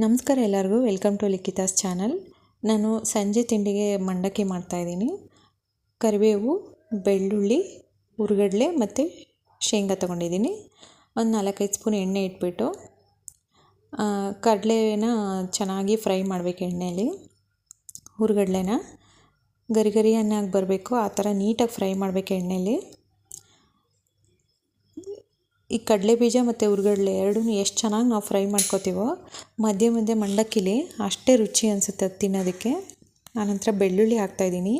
ನಮಸ್ಕಾರ ಎಲ್ಲರಿಗೂ, welcome to ಲಿಖಿತಾಸ್ channel. ನಾನು ಸಂಜೆ ತಿಂಡಿಗೆ ಮಂಡಕ್ಕಿ ಮಾಡ್ತಾಯಿದ್ದೀನಿ. ಕರಿಬೇವು, ಬೆಳ್ಳುಳ್ಳಿ, ಹುರಿಗಡಲೆ ಮತ್ತು ಶೇಂಗಾ ತೊಗೊಂಡಿದ್ದೀನಿ. ಒಂದು 4-5 ಸ್ಪೂನ್ ಎಣ್ಣೆ ಇಟ್ಬಿಟ್ಟು ಕಡಲೆನ ಚೆನ್ನಾಗಿ ಫ್ರೈ ಮಾಡಬೇಕು ಎಣ್ಣೆಯಲ್ಲಿ. ಹುರಿಗಡಲೆನ ಗರಿ ಅನ್ನಾಗಿ ಬರಬೇಕು, ಆ ಥರ ನೀಟಾಗಿ ಫ್ರೈ ಮಾಡಬೇಕು ಎಣ್ಣೆಯಲ್ಲಿ. ಈ ಕಡಲೆ ಬೀಜ ಮತ್ತು ಹುರಿಗಡಲೆ ಎರಡೂ ಎಷ್ಟು ಚೆನ್ನಾಗಿ ನಾವು ಫ್ರೈ ಮಾಡ್ಕೋತೀವೋ ಮಧ್ಯೆ ಮಂಡಕ್ಕಿಲಿ ಅಷ್ಟೇ ರುಚಿ ಅನಿಸುತ್ತೆ ಅದು ತಿನ್ನೋದಕ್ಕೆ. ಆನಂತರ ಬೆಳ್ಳುಳ್ಳಿ ಹಾಕ್ತಾಯಿದ್ದೀನಿ.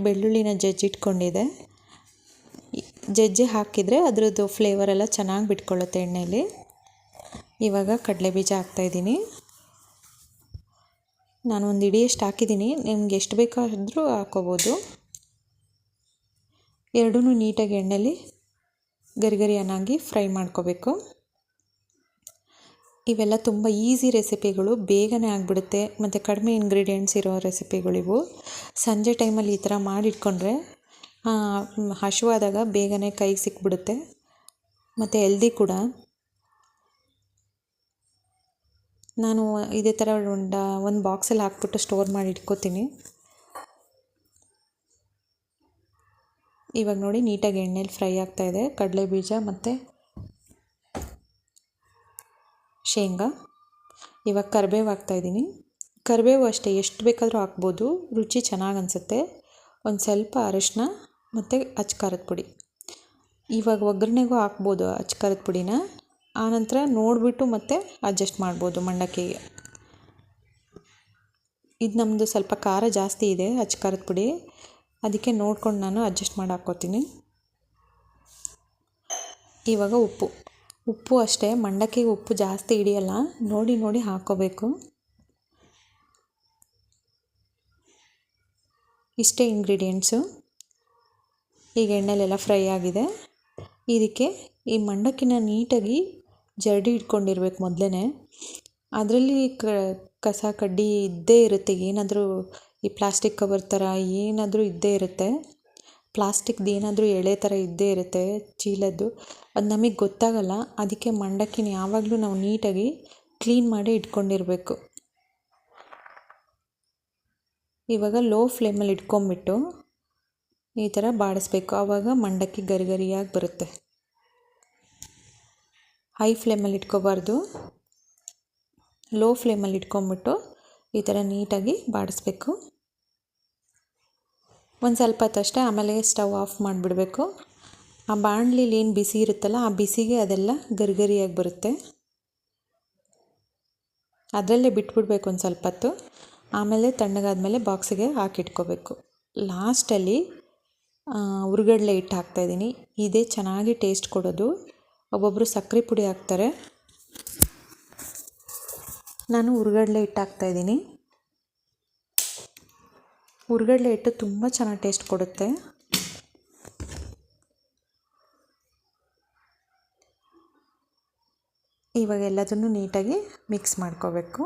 ಬೆಳ್ಳುಳ್ಳಿನ ಜಜ್ಜಿಟ್ಕೊಂಡಿದ್ದೆ. ಜಜ್ಜಿ ಹಾಕಿದರೆ ಅದರದ್ದು ಫ್ಲೇವರೆಲ್ಲ ಚೆನ್ನಾಗಿ ಬಿಟ್ಕೊಳ್ಳುತ್ತೆ ಎಣ್ಣೆಯಲ್ಲಿ. ಇವಾಗ ಕಡಲೆ ಬೀಜ ಹಾಕ್ತಾಯಿದ್ದೀನಿ. ನಾನು ಒಂದು ಹಿಡಿಯಷ್ಟು ಹಾಕಿದ್ದೀನಿ, ನಿಮ್ಗೆ ಎಷ್ಟು ಬೇಕಾದರೂ ಹಾಕ್ಕೋಬೋದು. ಎರಡೂ ನೀಟಾಗಿ ಎಣ್ಣೆಯಲ್ಲಿ ಗರಿಯನ್ನಾಗಿ ಫ್ರೈ ಮಾಡ್ಕೋಬೇಕು. ಇವೆಲ್ಲ ತುಂಬ ಈಸಿ ರೆಸಿಪಿಗಳು, ಬೇಗನೆ ಆಗಿಬಿಡುತ್ತೆ ಮತ್ತು ಕಡಿಮೆ ಇಂಗ್ರೀಡಿಯೆಂಟ್ಸ್ ಇರೋ ರೆಸಿಪಿಗಳಿವು. ಸಂಜೆ ಟೈಮಲ್ಲಿ ಈ ಥರ ಮಾಡಿಟ್ಕೊಂಡ್ರೆ ಹಸಿವಾದಾಗ ಬೇಗನೆ ಕೈಗೆ ಸಿಕ್ಬಿಡುತ್ತೆ ಮತ್ತು ಹೆಲ್ದಿ ಕೂಡ. ನಾನು ಇದೇ ಥರ ಒಂದು ಬಾಕ್ಸಲ್ಲಿ ಹಾಕ್ಬಿಟ್ಟು ಸ್ಟೋರ್ ಮಾಡಿ ಇಟ್ಕೋತೀನಿ. ಇವಾಗ ನೋಡಿ ನೀಟಾಗಿ ಎಣ್ಣೆಲಿ ಫ್ರೈ ಆಗ್ತಾಯಿದೆ ಕಡಲೆ ಬೀಜ ಮತ್ತು ಶೇಂಗಾ. ಇವಾಗ ಕರಿಬೇವು ಹಾಕ್ತಾಯಿದ್ದೀನಿ. ಕರಿಬೇವು ಅಷ್ಟೇ, ಎಷ್ಟು ಬೇಕಾದರೂ ಹಾಕ್ಬೋದು, ರುಚಿ ಚೆನ್ನಾಗಿ ಅನಿಸುತ್ತೆ. ಒಂದು ಸ್ವಲ್ಪ ಅರಿಶಿನ ಮತ್ತು ಅಚ್ಕಾರದ ಪುಡಿ. ಇವಾಗ ಒಗ್ಗರಣೆಗೂ ಹಾಕ್ಬೋದು ಅಚ್ಕಾರದ ಪುಡಿನ, ಆನಂತರ ನೋಡಿಬಿಟ್ಟು ಮತ್ತೆ ಅಡ್ಜಸ್ಟ್ ಮಾಡ್ಬೋದು ಮಂಡಕ್ಕಿಗೆ. ಇದು ನಮ್ಮದು ಸ್ವಲ್ಪ ಖಾರ ಜಾಸ್ತಿ ಇದೆ ಅಚ್ಕಾರದ ಪುಡಿ, ಅದಕ್ಕೆ ನೋಡ್ಕೊಂಡು ನಾನು ಅಡ್ಜಸ್ಟ್ ಮಾಡಿ ಹಾಕ್ಕೋತೀನಿ. ಇವಾಗ ಉಪ್ಪು ಅಷ್ಟೇ, ಮಂಡಕ್ಕಿಗೆ ಉಪ್ಪು ಜಾಸ್ತಿ ಹಿಡಿಯಲ್ಲ, ನೋಡಿ ಹಾಕ್ಕೋಬೇಕು. ಇಷ್ಟೇ ಇಂಗ್ರೀಡಿಯೆಂಟ್ಸು. ಈಗ ಎಣ್ಣೆಲೆಲ್ಲ ಫ್ರೈ ಆಗಿದೆ. ಇದಕ್ಕೆ ಈ ಮಂಡಕ್ಕಿನ ನೀಟಾಗಿ ಜರಡಿ ಇಟ್ಕೊಂಡಿರ್ಬೇಕು ಮೊದಲೇ. ಅದರಲ್ಲಿ ಕಸ ಕಡ್ಡಿ ಇದ್ದೇ ಇರುತ್ತೆ, ಏನಾದರೂ ಈ ಪ್ಲಾಸ್ಟಿಕ್ ಕವರ್ ಥರ ಏನಾದರೂ ಇದ್ದೇ ಇರುತ್ತೆ. ಪ್ಲಾಸ್ಟಿಕ್ದು ಏನಾದರೂ ಎಳೆ ಥರ ಇದ್ದೇ ಇರುತ್ತೆ, ಚೀಲದ್ದು. ಅದು ನಮಗೆ ಗೊತ್ತಾಗಲ್ಲ. ಅದಕ್ಕೆ ಮಂಡಕ್ಕಿನ ಯಾವಾಗಲೂ ನಾವು ನೀಟಾಗಿ ಕ್ಲೀನ್ ಮಾಡಿ ಇಟ್ಕೊಂಡಿರಬೇಕು. ಇವಾಗ ಲೋ ಫ್ಲೇಮಲ್ಲಿ ಇಟ್ಕೊಂಬಿಟ್ಟು ಈ ಥರ ಬಾಡಿಸ್ಬೇಕು, ಆವಾಗ ಮಂಡಕ್ಕಿ ಗರಿಯಾಗಿ ಬರುತ್ತೆ. ಹೈ ಫ್ಲೇಮಲ್ಲಿ ಇಟ್ಕೋಬಾರ್ದು, ಲೋ ಫ್ಲೇಮಲ್ಲಿ ಇಟ್ಕೊಂಬಿಟ್ಟು ಈ ಥರ ನೀಟಾಗಿ ಬಾಡಿಸ್ಬೇಕು. ಒಂದು ಸ್ವಲ್ಪ ಹೊತ್ತಷ್ಟೇ, ಆಮೇಲೆ ಸ್ಟವ್ ಆಫ್ ಮಾಡಿಬಿಡಬೇಕು. ಆ ಬಾಣಲಿಲಿ ಏನು ಬಿಸಿ ಇರುತ್ತಲ್ಲ, ಆ ಬಿಸಿಗೆ ಅದೆಲ್ಲ ಗರಿಯಾಗಿ ಬರುತ್ತೆ. ಅದರಲ್ಲೇ ಬಿಟ್ಬಿಡ್ಬೇಕು ಒಂದು ಸ್ವಲ್ಪ ಹೊತ್ತು. ಆಮೇಲೆ ತಣ್ಣಗಾದ್ಮೇಲೆ ಬಾಕ್ಸಿಗೆ ಹಾಕಿಟ್ಕೋಬೇಕು. ಲಾಸ್ಟಲ್ಲಿ ಹುರಿಗಡಲೆ ಹಿಟ್ಟು ಹಾಕ್ತಾಯಿದ್ದೀನಿ. ಇದೇ ಚೆನ್ನಾಗಿ ಟೇಸ್ಟ್ ಕೊಡೋದು. ಒಬ್ಬೊಬ್ಬರು ಸಕ್ಕರೆ ಪುಡಿ ಹಾಕ್ತಾರೆ, ನಾನು ಹುರಿಗಡಲೆ ಹಿಟ್ಟು ಹಾಕ್ತಾಯಿದ್ದೀನಿ. ಹುರಿಗಡಲೆ ಹಿಟ್ಟು ತುಂಬ ಚೆನ್ನಾಗಿ ಟೇಸ್ಟ್ ಕೊಡುತ್ತೆ. ಇವಾಗ ಎಲ್ಲದನ್ನು ನೀಟಾಗಿ ಮಿಕ್ಸ್ ಮಾಡ್ಕೋಬೇಕು.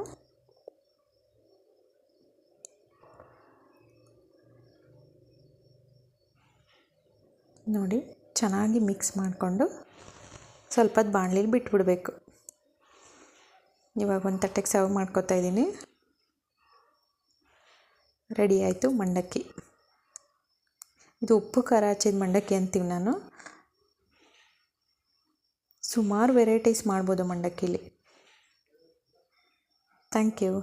ನೋಡಿ, ಚೆನ್ನಾಗಿ ಮಿಕ್ಸ್ ಮಾಡಿಕೊಂಡು ಸ್ವಲ್ಪ ಹೊತ್ತು ಬಾಣಲಿಲಿ ಬಿಟ್ಬಿಡಬೇಕು. ಇವಾಗ ಒಂದು ತಟ್ಟೆಗೆ ಸರ್ವ್ ಮಾಡ್ಕೊತಾ ಇದ್ದೀನಿ. ರೆಡಿ ಆಯಿತು ಮಂಡಕ್ಕಿ. ಇದು ಉಪ್ಪು ಖಾರ ಹಚ್ಚಿದ ಮಂಡಕ್ಕಿ ಅಂತೀವಿ ನಾನು. ಸುಮಾರು ವೆರೈಟೀಸ್ ಮಾಡ್ಬೋದು ಮಂಡಕ್ಕಿಲಿ. Thank you.